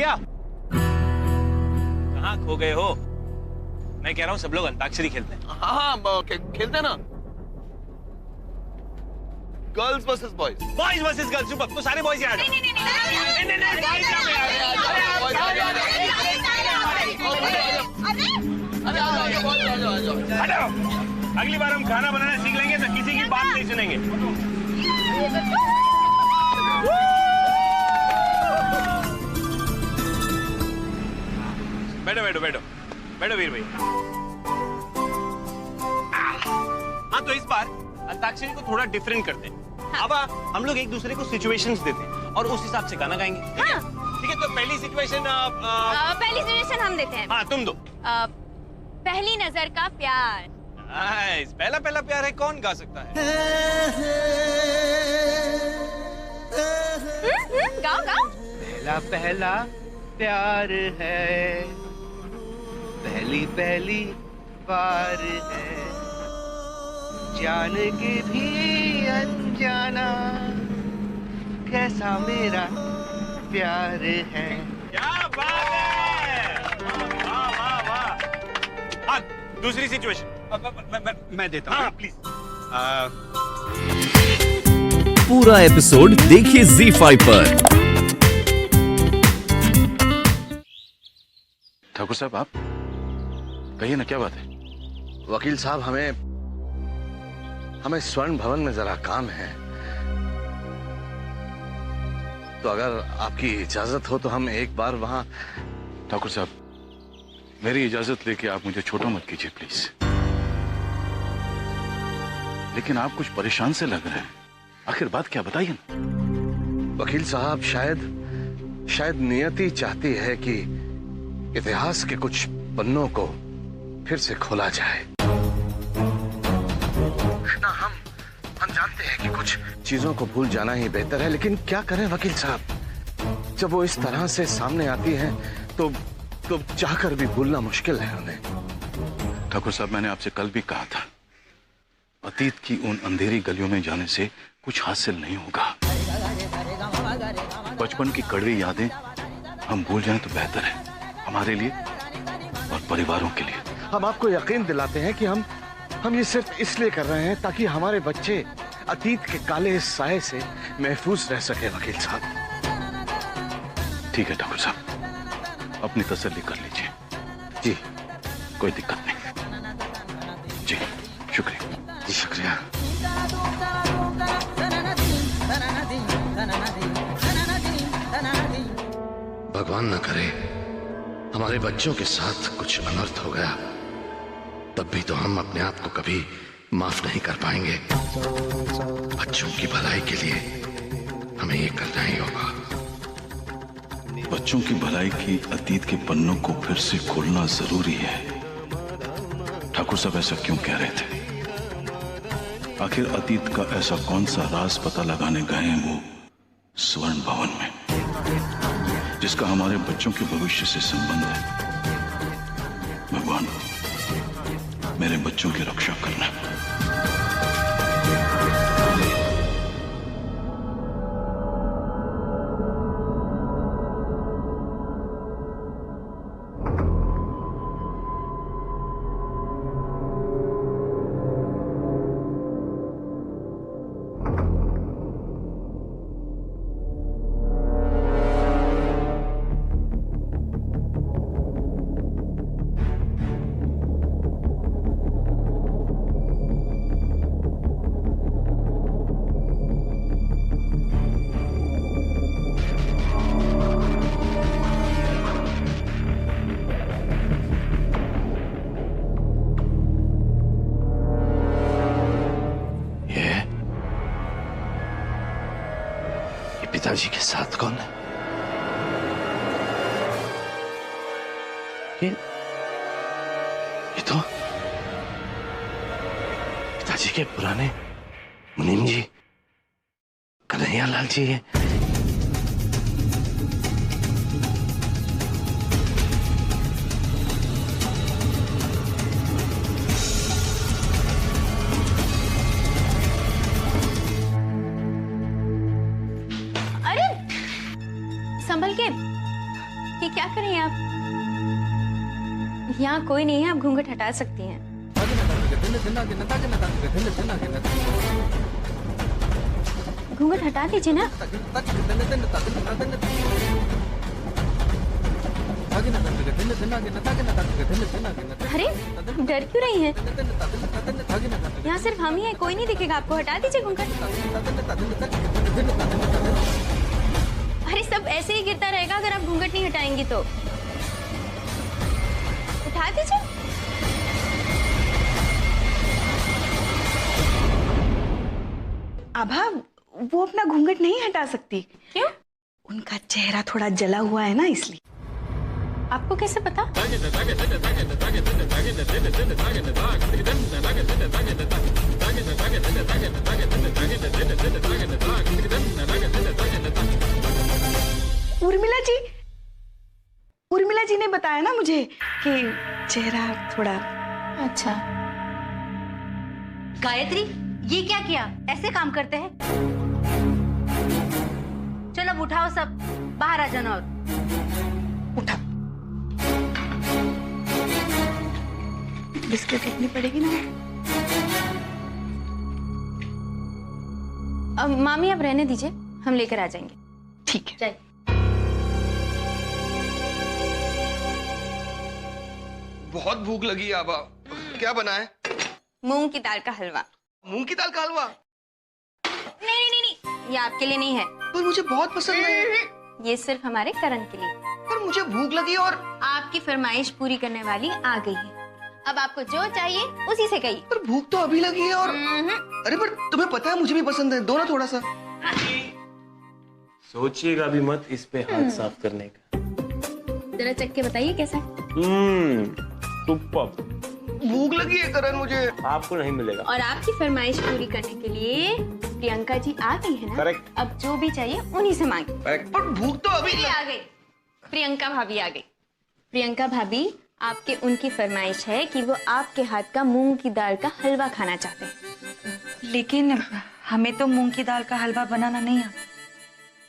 भैया, कहाँ खो गए हो? मैं कह रहा हूँ सब लोग अंताक्षरी खेलते हैं। हाँ खेलते हैं ना। Girls versus boys. Boys versus girls. Super, तो सारे बॉयज आ जाओ। हटो। अगली बार हम खाना बनाना सीख लेंगे तो किसी की बात नहीं सुनेंगे। बैठो बैठो बैठो बैठो वीर भाई। हाँ, तो इस बार अंताक्षरी को थोड़ा डिफरेंट करते हैं। अब हम लोग एक दूसरे को सिचुएशंस देते हैं और उस हिसाब से गाना गाएंगे। ठीक है? ठीक है, तो पहली सिचुएशन हम देते हैं। हाँ, तुम दो। पहली नजर का प्यार। नाइस। पहला पहला प्यार है, कौन गा सकता है? गाओ गाओ। पहला पहला प्यार है, पहली पहली बार है, जान के भी अनजाना कैसा मेरा प्यार है। क्या बात है! वाह वाह वाह। हाँ, दूसरी सिचुएशन मैं देता हूँ। हूँ। हाँ, प्लीज। पूरा एपिसोड देखिए ZEE5 पर। ठाकुर साहब, आप कहिए ना, क्या बात है? वकील साहब, हमें स्वर्ण भवन में जरा काम है, तो अगर आपकी इजाजत हो तो हम एक बार वहां। ठाकुर साहब, मेरी इजाजत लेके आप मुझे छोटा मत कीजिए प्लीज। लेकिन आप कुछ परेशान से लग रहे हैं, आखिर बात क्या, बताइए ना। वकील साहब, शायद नियति चाहती है कि इतिहास के कुछ पन्नों को फिर से खोला जाए ना। हम जानते हैं कि कुछ चीजों को भूल जाना ही बेहतर है, लेकिन क्या करें वकील साहब, जब वो इस तरह से सामने आती हैं तो चाहकर भी भूलना मुश्किल है उन्हें। ठाकुर साहब, मैंने आपसे कल भी कहा था, अतीत की उन अंधेरी गलियों में जाने से कुछ हासिल नहीं होगा। बचपन की कड़वी यादें हम भूल जाएं तो बेहतर है, हमारे लिए और परिवारों के लिए। हम आपको यकीन दिलाते हैं कि हम ये सिर्फ इसलिए कर रहे हैं ताकि हमारे बच्चे अतीत के काले साए से महफूज रह सके। वकील साहब, ठीक है ठाकुर साहब, अपनी तसल्ली कर लीजिए। जी, कोई दिक्कत नहीं। जी शुक्रिया। जी शुक्रिया। भगवान न करे हमारे बच्चों के साथ कुछ अनर्थ हो गया, तब भी तो हम अपने आप को कभी माफ नहीं कर पाएंगे। बच्चों की भलाई के लिए हमें ये करना ही होगा। बच्चों की भलाई की अतीत के पन्नों को फिर से खोलना जरूरी है। ठाकुर साहब ऐसा क्यों कह रहे थे? आखिर अतीत का ऐसा कौन सा राज पता लगाने गए हैं वो स्वर्ण भवन में, जिसका हमारे बच्चों के भविष्य से संबंध है। भगवान, मेरे बच्चों की रक्षा करना। पिताजी के साथ कौन है? ये तो पिताजी के पुराने मुनीम जी, कन्हैया लाल जी है। संभल के। क्या करें आप? यहाँ कोई नहीं है, आप घूंघट हटा सकती हैं। घूंघट हटा दीजिए ना। अरे डर क्यों रही हैं? यहाँ सिर्फ हम ही हैं, कोई नहीं दिखेगा आपको। हटा दीजिए घूंघट। अरे सब ऐसे ही गिरता रहेगा अगर आप घूंघट नहीं हटाएंगी तो। उठा दीजिए। आभा, वो अपना घूंघट नहीं हटा सकती। क्यों? उनका चेहरा थोड़ा जला हुआ है ना, इसलिए। आपको कैसे पता? उर्मिला जी ने बताया ना मुझे कि चेहरा थोड़ा। अच्छा। गायत्री, ये क्या किया? ऐसे काम करते हैं? चलो अब उठाओ, सब बाहर आ जाना। और उठा। बिस्किट रखनी पड़ेगी ना। अब मामी आप रहने दीजिए, हम लेकर आ जाएंगे। ठीक है। जाइए। बहुत भूख लगी है आबा, क्या बना है? मूंग की दाल का हलवा। मूंग की दाल का हलवा? नहीं नहीं नहीं, ये आपके लिए नहीं है। पर मुझे बहुत पसंद है। ये सिर्फ हमारे करण के लिए। पर मुझे भूख लगी और आपकी फरमाइश पूरी करने वाली आ गई है। अब आपको जो चाहिए उसी से कहिए। पर भूख तो अभी लगी है। और अरे पर तुम्हें पता है मुझे भी पसंद है, दो ना थोड़ा सा। सोचिएगा भी मत इस पे हाथ साफ करने का। जरा चख के बताइए कैसा है। सुपर। भूख लगी है करण मुझे। आपको नहीं मिलेगा। और आपकी फरमाइश पूरी करने के लिए प्रियंका जी आ गई है ना? करेक्ट। अब जो भी चाहिए उन्हीं से मांगे। पर भूख तो अभी आ गई। प्रियंका भाभी आ गई। प्रियंका भाभी, आपके उनकी फरमाइश है कि वो आपके हाथ का मूंग की दाल का हलवा खाना चाहते हैं। लेकिन हमें तो मूंग की दाल का हलवा बनाना नहीं आता।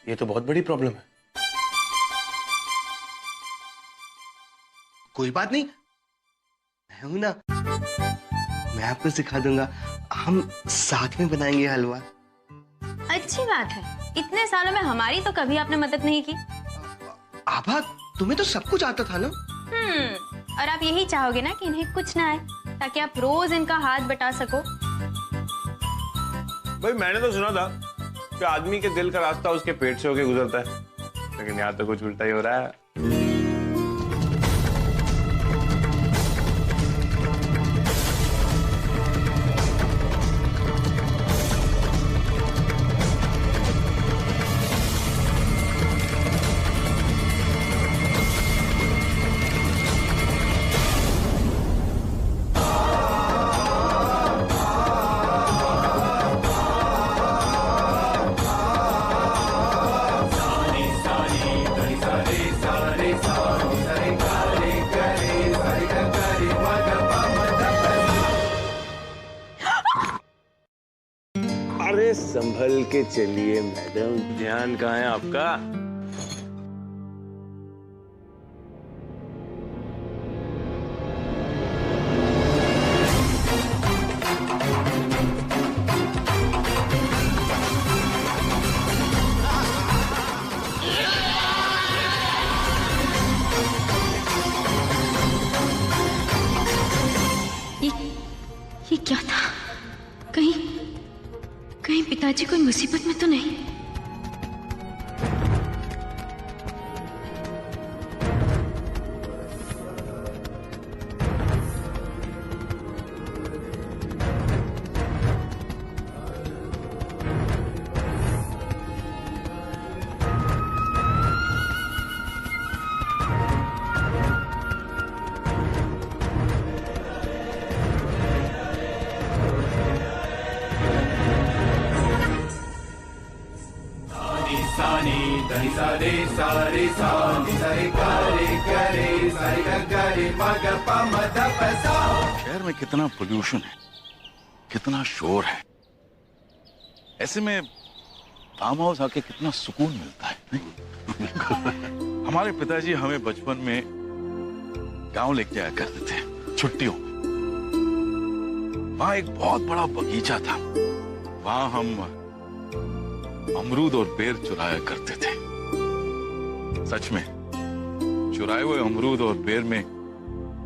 ये तो बहुत बड़ी प्रॉब्लम है। कोई बात नहीं, मैं हूं ना, मैं आपको सिखा दूंगा। हम साथ में बनाएंगे हलवा। अच्छी बात है। इतने सालों में हमारी तो कभी आपने मदद नहीं की। आभा, तुम्हें तो सब कुछ आता था ना। और आप यही चाहोगे ना कि इन्हें कुछ ना आए, ताकि आप रोज इनका हाथ बटा सको। भाई मैंने तो सुना था कि आदमी के दिल का रास्ता उसके पेट से होके गुजरता है, लेकिन यहाँ तो कुछ उल्टा ही हो रहा है। अरे संभल के चलिए मैडम, ध्यान कहाँ है आपका? ये क्या था? कहीं पिताजी कोई मुसीबत में तो नहीं? शहर में कितना पोल्यूशन है, कितना शोर है। ऐसे में फार्म हाउस आके कितना सुकून मिलता है, नहीं? हमारे पिताजी हमें बचपन में गांव लेके आया करते थे छुट्टियों में। वहां एक बहुत बड़ा बगीचा था, वहां हम अमरूद और बेर चुराया करते थे। सच में चुराए हुए अमरूद और बेर में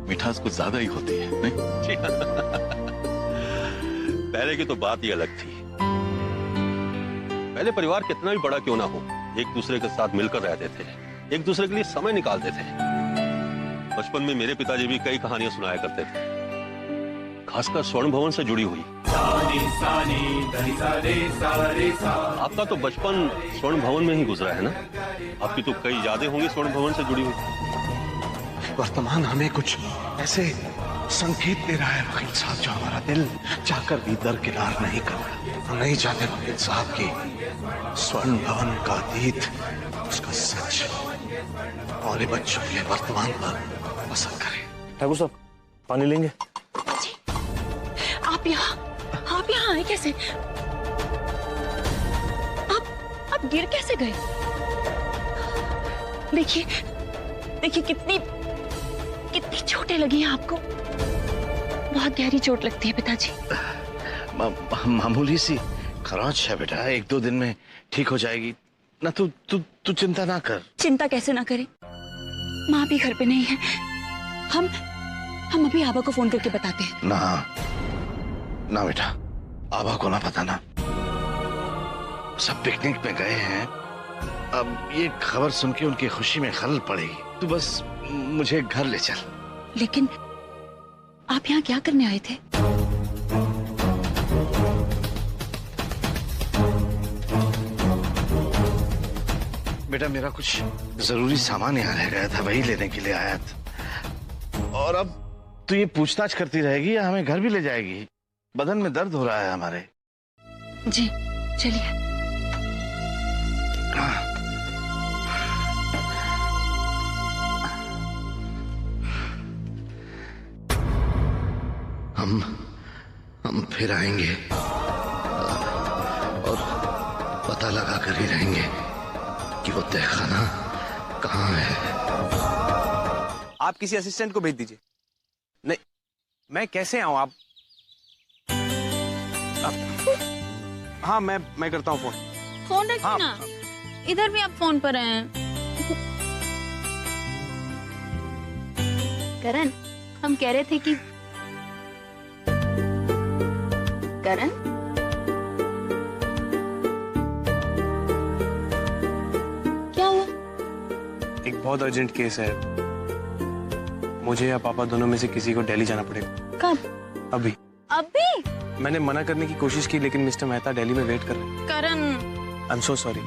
मिठास कुछ ज्यादा ही होती है, नहीं? पहले की तो बात ही अलग थी। पहले परिवार कितना भी बड़ा क्यों ना हो, एक दूसरे के साथ मिलकर रहते थे, एक दूसरे के लिए समय निकालते थे। बचपन में मेरे पिताजी भी कई कहानियां सुनाया करते थे, खासकर स्वर्ण भवन से जुड़ी हुई। आपका तो बचपन स्वर्ण भवन में ही गुजरा है ना? आपकी तो कई यादें होंगी स्वर्ण भवन से जुड़ी हुई। वर्तमान हमें कुछ ऐसे संकेत दे रहा है वकील साहब, जो हमारा दिल चाहकर भी दरकिनार नहीं कर रहा। हम नहीं चाहते वकील साहब की स्वर्ण भवन का अतीत, उसका सच हमारे बच्चों के वर्तमान पर असर करे। ठाकुर साहब पानी लेंगे? आप यहाँ आए कैसे? आप गिर कैसे गए? देखिए कितनी चोटें लगी हैं आपको। बहुत गहरी चोट लगती है पिताजी। मामूली सी खरोंच है बेटा, 1-2 दिन में ठीक हो जाएगी ना। तू चिंता ना कर। चिंता कैसे ना करें? माँ भी घर पे नहीं है। हम अभी आबा को फोन करके बताते हैं। ना बेटा, आबा को ना पता ना। सब पिकनिक में गए हैं। अब ये खबर सुन के उनकी खुशी में खलल पड़ेगी। तू बस मुझे घर ले चल। लेकिन आप यहाँ क्या करने आए थे? बेटा मेरा कुछ जरूरी सामान यहाँ रह गया था, वही लेने के लिए आया था। और अब तू ये पूछताछ करती रहेगी या हमें घर भी ले जाएगी? बदन में दर्द हो रहा है हमारे। जी चलिए। हम फिर आएंगे और पता लगा कर ही रहेंगे कि वो तहखाना कहाँ है। आप किसी असिस्टेंट को भेज दीजिए। नहीं, मैं कैसे आऊं? आप हाँ, मैं करता हूँ फोन रखिए हाँ। ना, इधर भी आप फोन पर हैं। करण, हम कह रहे थे कि करण, क्या हुआ? एक बहुत अर्जेंट केस है, मुझे या पापा दोनों में से किसी को दिल्ली जाना पड़ेगा। कब? अभी। मैंने मना करने की कोशिश की, लेकिन मिस्टर मेहता दिल्ली में वेट कर रहे हैं। करण, आई एम सो सॉरी।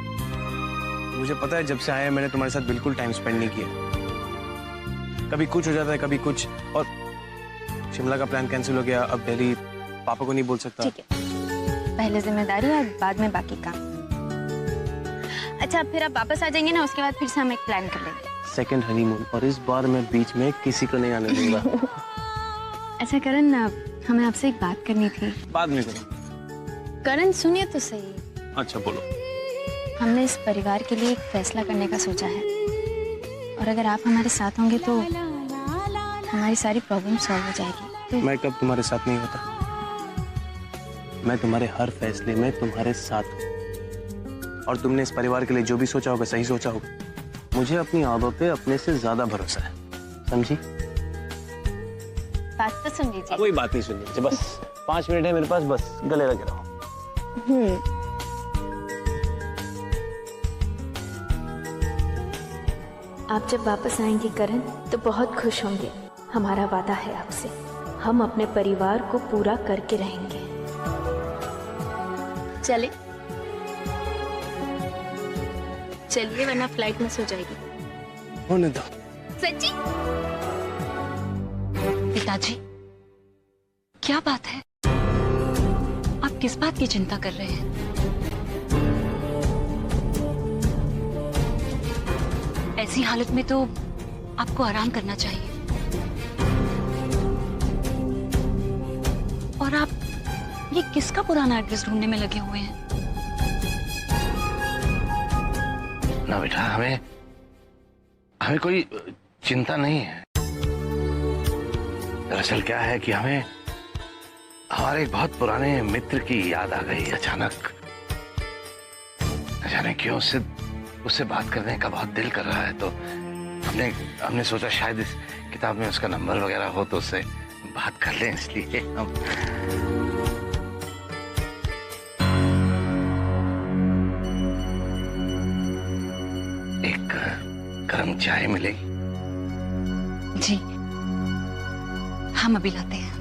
मुझे पता है, जब से आए मैंने तुम्हारे साथ बिल्कुल टाइम स्पेंड नहीं किया। कभी कुछ हो जाता है, कभी कुछ, और शिमला का प्लान कैंसिल हो गया। अब दिल्ली पापा को नहीं बोल सकता। ठीक है, पहले जिम्मेदारी और बाद में बाकी काम। अच्छा, फिर आप वापस आ जाएंगे ना, उसके बाद फिर से हम एक प्लान कर लेंगे। सेकंड हनीमून, और इस बार मैं बीच में किसी को नहीं आने दूंगा। अच्छा करण, हमें आपसे एक बात करनी थी। बाद में करो। करण सुनिए तो सही। अच्छा बोलो। हमने इस परिवार के लिए एक फैसला करने का सोचा है, और अगर आप हमारे साथ होंगे तो हमारी सारी प्रॉब्लम सॉल्व हो जाएगी। मैं कब तुम्हारे साथ नहीं होता? मैं तुम्हारे हर फैसले में तुम्हारे साथ हूं, और तुमने इस परिवार के लिए जो भी सोचा होगा सही सोचा होगा। मुझे अपनी आदतों पे अपने से ज्यादा भरोसा है, समझी? बात तो सुन लीजिए। कोई बात नहीं सुन लीजिए, बस 5 मिनट है मेरे पास, बस गले लगे रहो। आप जब वापस आएंगे करण, तो बहुत खुश होंगे। हमारा वादा है आपसे, हम अपने परिवार को पूरा करके रहेंगे। चलिए, वरना फ्लाइट मिस हो जाएगी। होने दो। सच्ची? पिताजी, क्या बात है? आप किस बात की चिंता कर रहे हैं? ऐसी हालत में तो आपको आराम करना चाहिए। और आप ये किसका पुराना एड्रेस ढूंढने में लगे हुए हैं? ना बेटा, हमें कोई चिंता नहीं है। दरअसल क्या है कि हमें हमारे एक बहुत पुराने मित्र की याद आ गई अचानक। न जाने क्यों उससे बात करने का बहुत दिल कर रहा है, तो हमने सोचा शायद इस किताब में उसका नंबर वगैरह हो तो उससे बात कर लें, इसलिए हम एक गर्म चाय मिलेगी? जी, हम अभी लाते हैं।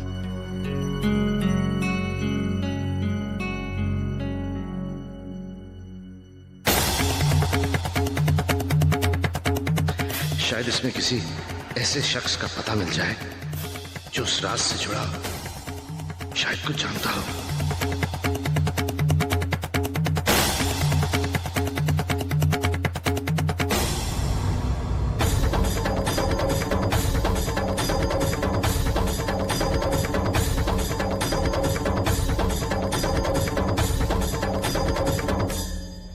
शायद इसमें किसी ऐसे शख्स का पता मिल जाए जो उस राज से जुड़ा शायद कुछ जानता हो।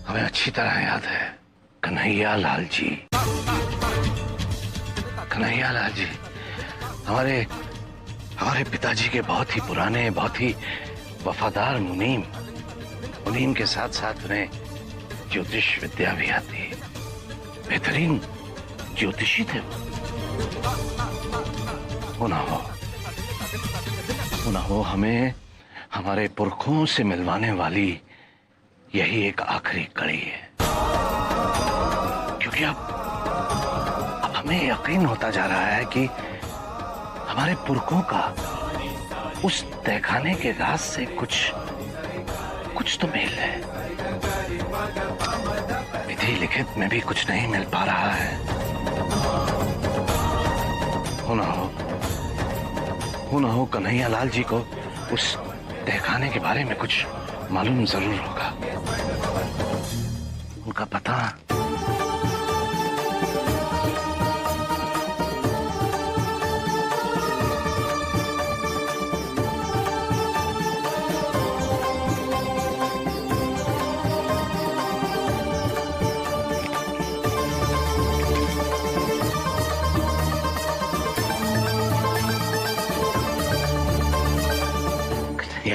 हमें अच्छी तरह याद है कन्हैया लाल जी। कन्हैया लाल जी हमारे पिताजी के बहुत ही पुराने, बहुत ही वफादार मुनीम के साथ साथ उन्हें ज्योतिष विद्या भी आती। बेहतरीन ज्योतिषी थे वो ना हो हमें हमारे पुरखों से मिलवाने वाली यही एक आखिरी कड़ी है, क्योंकि अब हमें यकीन होता जा रहा है कि हमारे पुरखों का उस तहखाने के राज से कुछ तो मेल है। विधि लिखित में भी कुछ नहीं मिल पा रहा है। हो ना हो कन्हैया लाल जी को उस तहखाने के बारे में कुछ मालूम जरूर होगा। उनका पता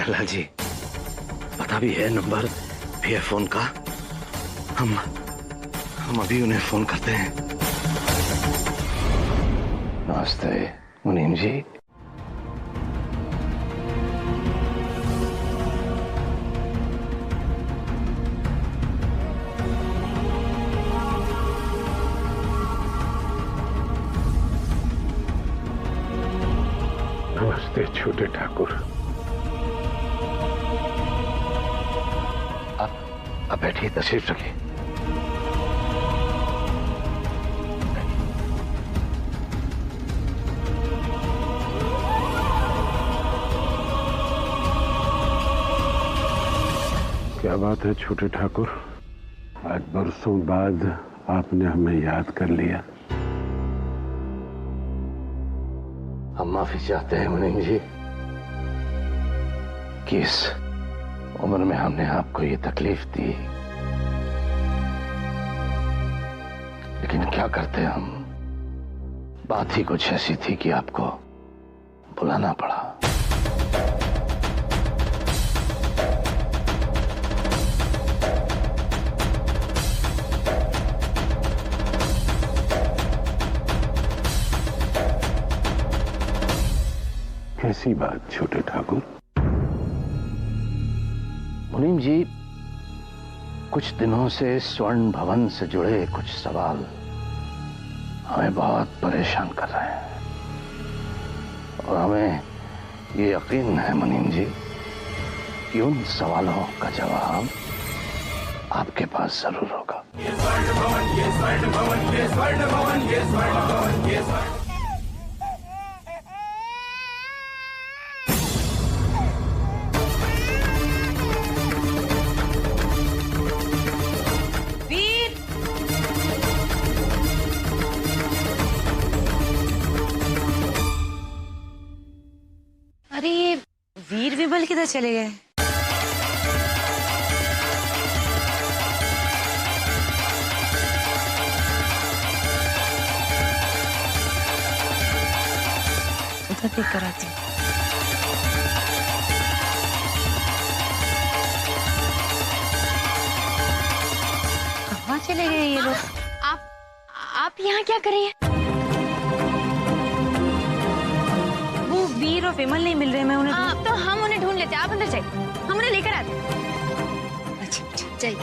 लाल जी पता भी है, नंबर भी है फोन का। हम अभी उन्हें फोन करते हैं। नमस्ते मुनीम जी। नमस्ते छोटे ठाकुर। अब बैठिए, तशरीफ रखिए। क्या बात है छोटे ठाकुर, आज बरसों बाद आपने हमें याद कर लिया। हम माफी चाहते हैं मुनीम जी कि इस उम्र में हमने आपको ये तकलीफ दी, लेकिन क्या करते हम, बात ही कुछ ऐसी थी कि आपको बुलाना पड़ा। कैसी बात छोटे ठाकुर? मुनीम जी, कुछ दिनों से स्वर्ण भवन से जुड़े कुछ सवाल हमें बहुत परेशान कर रहे हैं, और हमें ये यकीन है मुनीम जी कि उन सवालों का जवाब आपके पास जरूर होगा। अरे ये वीर विमल किधर चले गए? उधर देख कर आती हूँ। कहाँ चले गए ये लोग? आप यहाँ क्या कर रही हैं? वो वीर और विमल नहीं मिल रहे, मैं उन्हें तो हम उन्हें ढूंढ लेते हैं। आप अंदर जाइए, हम उन्हें लेकर आते हैं। अच्छा जाइए।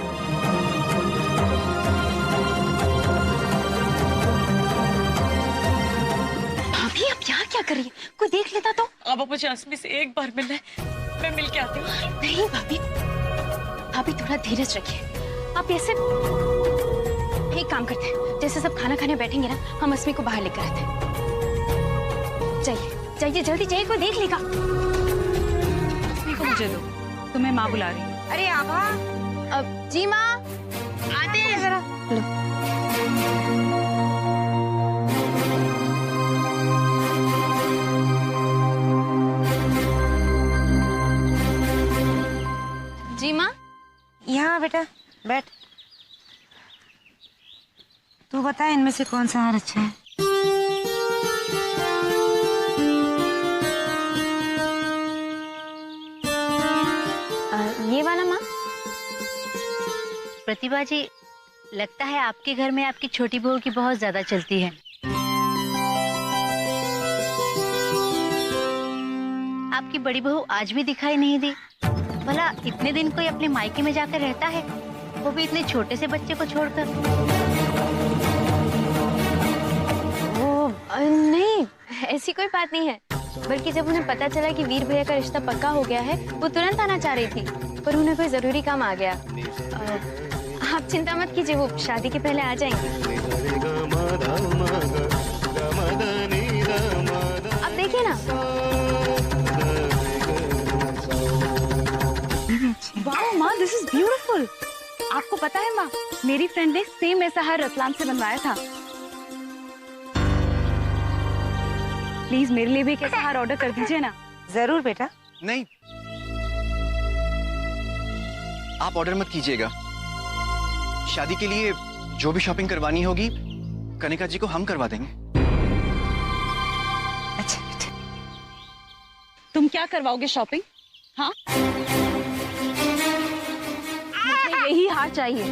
भाभी आप यहाँ क्या कर रही हैं? कोई देख लेता तो? अब मुझे अस्मी से एक बार मिलना है, मैं मिल के आती हूँ। नहीं भाभी, भाभी थोड़ा धीरज रखिए। आप ऐसे एक काम करते हैं, जैसे सब खाना खाने बैठेंगे ना, हम अस्मी को बाहर लेकर आते हैं। जाइए जाइए, जल्दी जाइए, कोई देख लेगा। अस्मी को मुझे दो, तुम्हें माँ बुला रही है। अरे आभा। अब जी माँ आते हैं जरा। लो। जी माँ। यहाँ बेटा बैठ। तू बता इनमें से कौन सा हार अच्छा है? ये वाला माँ। प्रतिभा जी, लगता है आपके घर में आपकी छोटी बहू की बहुत ज्यादा चलती है। आपकी बड़ी बहू आज भी दिखाई नहीं दी। भला इतने दिन कोई अपने मायके में जाकर रहता है, वो भी इतने छोटे से बच्चे को छोड़कर? वो नहीं, ऐसी कोई बात नहीं है। बल्कि जब उन्हें पता चला कि वीर भैया का रिश्ता पक्का हो गया है, वो तुरंत आना चाह रही थी, पर उन्हें कोई जरूरी काम आ गया। आप चिंता मत कीजिए, वो शादी के पहले आ जाएंगे। अब देखिए ना। वाओ माँ, दिस इज ब्यूटीफुल। आपको पता है माँ, मेरी फ्रेंड ने सेम ऐसा हार रतलाम से बनवाया था। प्लीज मेरे लिए भी एक ऐसा हार ऑर्डर कर दीजिए ना। जरूर बेटा। नहीं, आप ऑर्डर मत कीजिएगा। शादी के लिए जो भी शॉपिंग करवानी होगी कनिका जी को हम करवा देंगे। अच्छा बेटा। तुम क्या करवाओगे शॉपिंग? हाँ, मुझे यही हार चाहिए,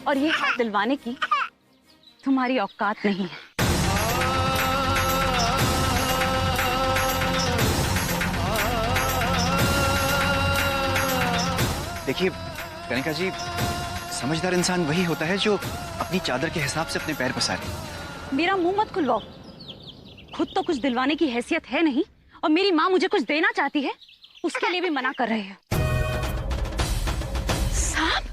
और ये हार दिलवाने की तुम्हारी औकात नहीं है। देखिए कनिका जी, समझदार इंसान वही होता है जो अपनी चादर के हिसाब से अपने पैर पसारे। मेरा मुंह मत खुलवाओ। खुद तो कुछ दिलवाने की हैसियत है नहीं, और मेरी माँ मुझे कुछ देना चाहती है, उसके लिए भी मना कर रहे हैं। साहब,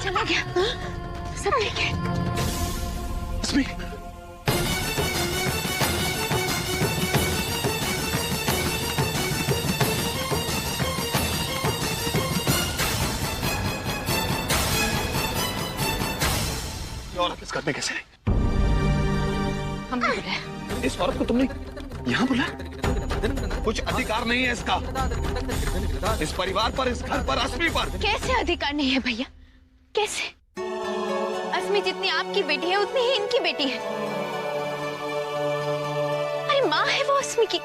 चला गया। सब ठीक है। अस्मी, औरत इस घर में कैसे? हमने बुलाया। इस औरत को तुमने यहाँ बुलाया? कुछ अधिकार नहीं है इसका, इस परिवार पर, इस घर पर, अस्मी पर। कैसे अधिकार नहीं है भैया? कैसे? अस्मी जितनी आपकी बेटी है उतनी ही इनकी बेटी है। अरे माँ है वो अस्मी की।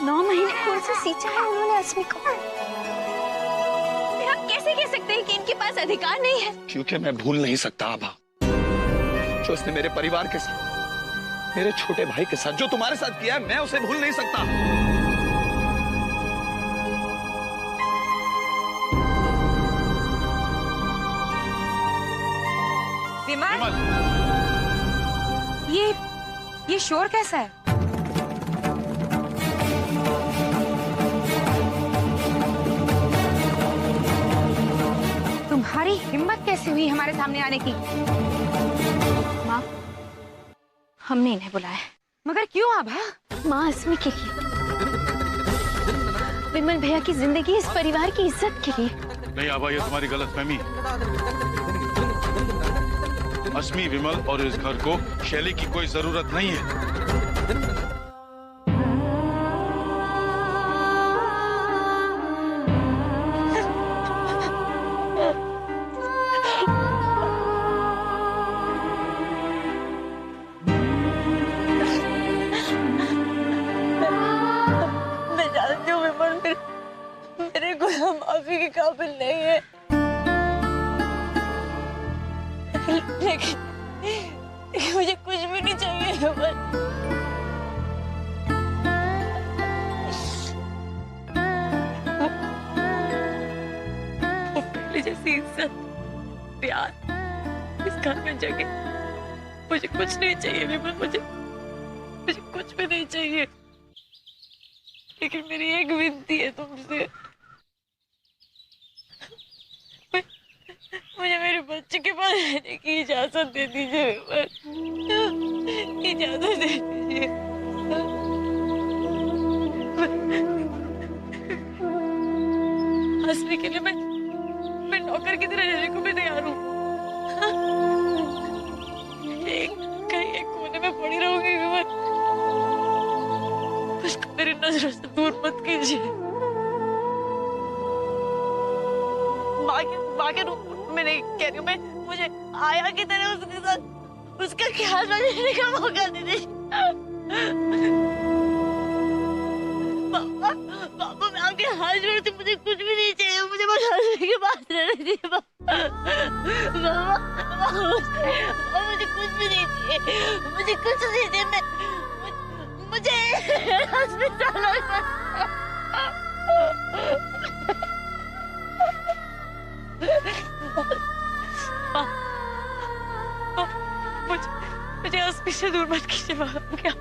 9 महीने कौन सा सींचा है उन्होंने अस्मी को? फिर आप कैसे कह सकते हैं कि इनके पास अधिकार नहीं है? क्योंकि मैं भूल नहीं सकता आभा, जो उसने मेरे परिवार के साथ, मेरे छोटे भाई के साथ जो तुम्हारे साथ किया है, मैं उसे भूल नहीं सकता। विमल, ये शोर कैसा है? तुम्हारी हिम्मत कैसे हुई हमारे सामने आने की? माँ, हमने इन्हें बुलाया। मगर क्यों आभा? माँ, अस्मी के लिए, विमल भैया की जिंदगी, इस परिवार की इज्जत के लिए। नहीं आभा, ये तुम्हारी गलतफहमी। अस्मी, विमल और इस घर को शैली की कोई जरूरत नहीं है। मैं जानती हूँ विमल मेरे गुलाम माफी के काबिल नहीं है, लेकिन मुझे कुछ भी नहीं चाहिए विमल। पहले जैसी इज्जत, प्यार इस घर में जगे मुझे कुछ नहीं चाहिए विमल, मुझे कुछ भी नहीं चाहिए। लेकिन मेरी एक विनती है तुमसे, मुझे मेरे बच्चे के पास रहने की इजाजत दे दीजिए, इजाजत दे दीजिए। अस्मी के लिए मैं नौकर की तरह रहने को भी तैयार हूँ। कहीं एक कोने में पड़ी रहूंगी विमल, उसको मेरी नजरों से दूर मत कीजिए। माँ के रूप में नहीं कह रही हूँ मैं, मुझे आया की तरह उसके साथ उसका ख्याल रखने का मौका दे दीजिए। पापा मैं आपके हाथ जोड़ती, मुझे कुछ भी नहीं चाहिए, मुझे बस हंसने के पास रहने दीजिए। मुझे कुछ भी नहीं चाहिए, मुझे कुछ नहीं चाहिए, मुझे हॉस्पिटल मुझे अस्मी से दूर मत कीजिए। क्या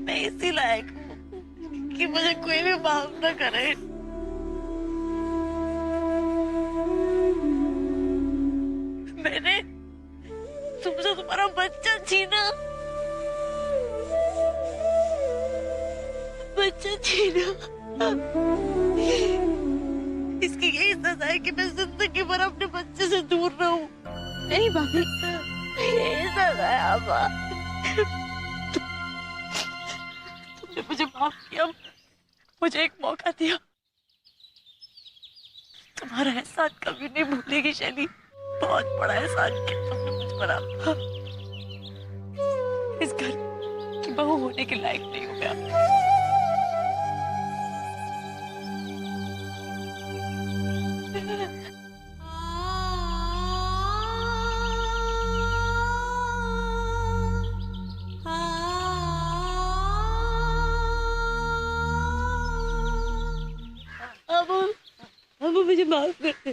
मैं इसी लायक हूँ कि मुझे कोई भी माफ न करे। मैंने तुमसे तुम्हारा बच्चा छीना, इसकी यही सजा है कि मैं जिंदगी भर अपने बच्चे से दूर रहूं। नहीं भाभी, यही सजा है आबा। तुमने मुझे माफ किया, मुझे एक मौका दिया। तुम्हारा एहसान कभी नहीं भूलेगी शैली, बहुत बड़ा एहसान किया तुमने मुझ पर। इस घर की बहू होने के लायक नहीं हो गया। अब मुझे माफ कर दे।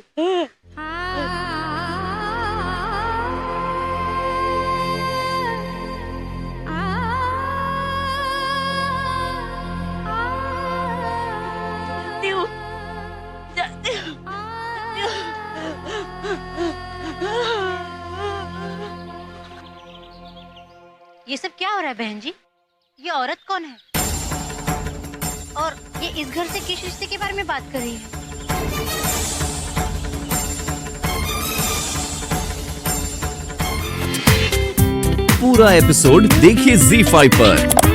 ये सब क्या हो रहा है बहन जी? ये औरत कौन है और ये इस घर से किस रिश्ते के बारे में बात कर रही है? पूरा एपिसोड देखिए ZEE5 पर।